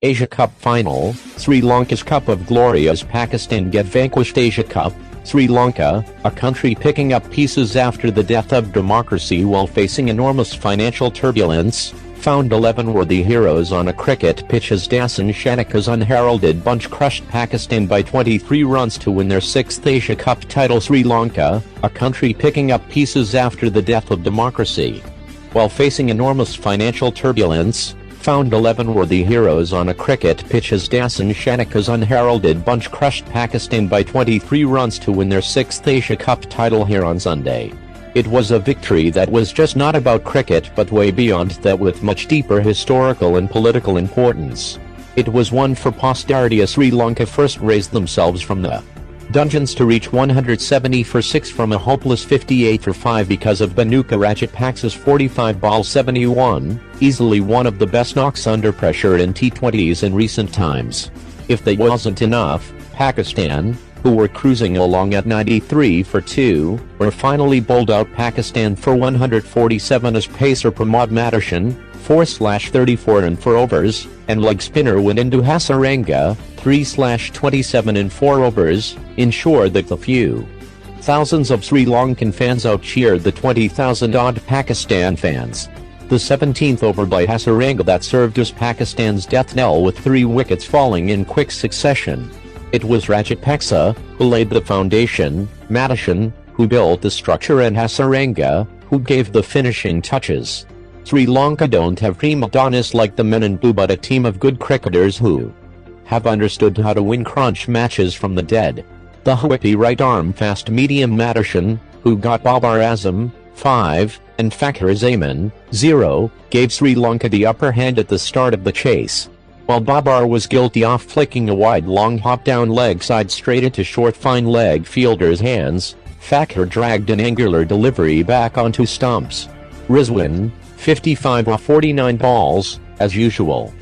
Asia Cup Final, Sri Lanka's Cup of Glory as Pakistan get vanquished. Asia Cup, Sri Lanka, a country picking up pieces after the death of democracy while facing enormous financial turbulence, found 11 worthy heroes on a cricket pitch as Dasun Shanaka's unheralded bunch crushed Pakistan by 23 runs to win their 6th Asia Cup title. Sri Lanka, a country picking up pieces after the death of democracy while facing enormous financial turbulence, found 11 worthy heroes on a cricket pitch as Dasun Shanaka's unheralded bunch crushed Pakistan by 23 runs to win their 6th Asia Cup title here on Sunday. It was a victory that was just not about cricket but way beyond that, with much deeper historical and political importance. It was one for posterity as Sri Lanka first raised themselves from the dungeons to reach 170 for 6 from a hopeless 58 for 5 because of Bhanuka Rajapaksa's 45-ball 71, easily one of the best knocks under pressure in T20s in recent times. If that wasn't enough, Pakistan, who were cruising along at 93 for 2, were finally bowled out Pakistan for 147 as pacer Pramod Matishan, 4/34 in 4 overs, and leg spinner Wanindu Hasaranga, 3/27 in 4 overs, ensured that the few thousands of Sri Lankan fans outcheered the 20,000-odd Pakistan fans. The 17th over by Hasaranga that served as Pakistan's death knell with 3 wickets falling in quick succession. It was Rajapaksa who laid the foundation, Matishan who built the structure, and Hasaranga who gave the finishing touches. Sri Lanka don't have prima donnas like the men in blue, but a team of good cricketers who have understood how to win crunch matches from the dead. The whippy right-arm fast-medium Matishan, who got Babar Azam, 5, and Fakhar Zaman, 0, gave Sri Lanka the upper hand at the start of the chase. While Babar was guilty of flicking a wide long hop down leg side straight into short fine leg fielder's hands, Fakhar dragged an angular delivery back onto stumps. Rizwan, 55 of 49 balls, as usual,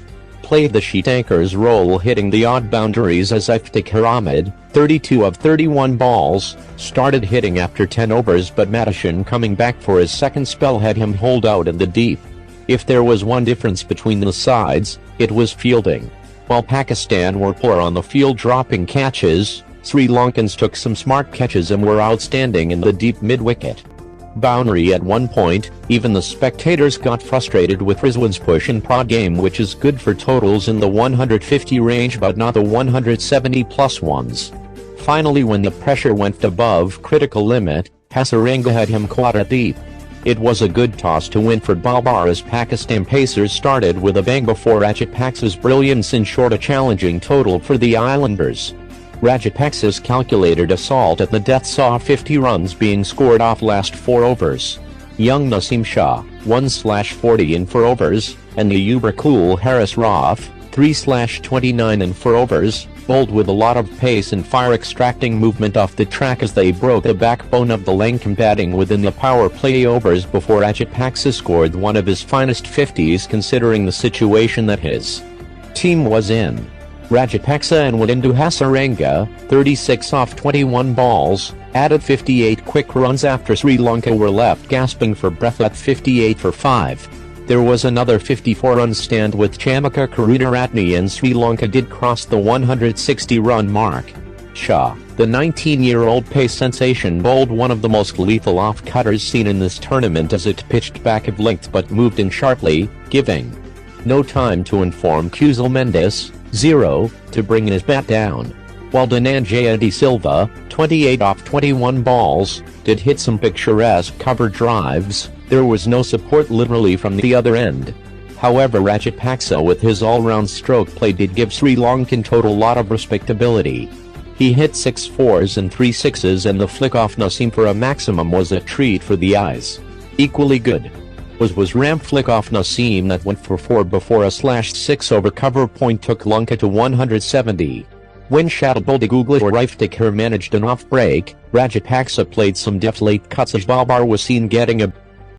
played the sheet anchor's role, hitting the odd boundaries as Iftikhar Ahmed, 32 of 31 balls, started hitting after 10 overs, but Matishan coming back for his second spell had him holed out in the deep. If there was one difference between the sides, it was fielding. While Pakistan were poor on the field dropping catches, Sri Lankans took some smart catches and were outstanding in the deep mid-wicket boundary. At one point, even the spectators got frustrated with Rizwan's push and prod game, which is good for totals in the 150 range but not the 170+ ones. Finally, when the pressure went above critical limit, Hasaranga had him caught at deep. It was a good toss to win for Babar as Pakistan pacers started with a bang before Rajapaksa's brilliance ensured a challenging total for the Islanders. Rajapaksa's calculated assault at the death saw 50 runs being scored off last 4 overs. Young Naseem Shah, 1/40 in 4 overs, and the uber-cool Haris Rauf, 3/29 in 4 overs, bowled with a lot of pace and fire, extracting movement off the track as they broke the backbone of the Lankan batting within the power play overs before Rajapaksa scored one of his finest 50s considering the situation that his team was in. Rajapaksa and Wanindu Hasaranga, 36 off 21 balls, added 58 quick runs after Sri Lanka were left gasping for breath at 58 for 5. There was another 54-run stand with Chamaka Karunaratne, and Sri Lanka did cross the 160-run mark. Shah, the 19-year-old pace sensation, bowled one of the most lethal off-cutters seen in this tournament as it pitched back of length but moved in sharply, giving no time to inform Kuzal Mendes, 0, to bring his bat down. While Dhananjaya De Silva, 28 off 21 balls, did hit some picturesque cover drives, there was no support literally from the other end. However, Rajapaksa with his all-round stroke play did give Sri Lankan total lot of respectability. He hit 6 4s and 3 6s, and the flick off Naseem for a maximum was a treat for the eyes. Equally good was ramp flick off Naseem that went for 4 before a /6 over cover point took Lanka to 170. When Shadabuldigugla or Iftikhar managed an off break, Rajapaksa played some deft late cuts as Babar was seen getting a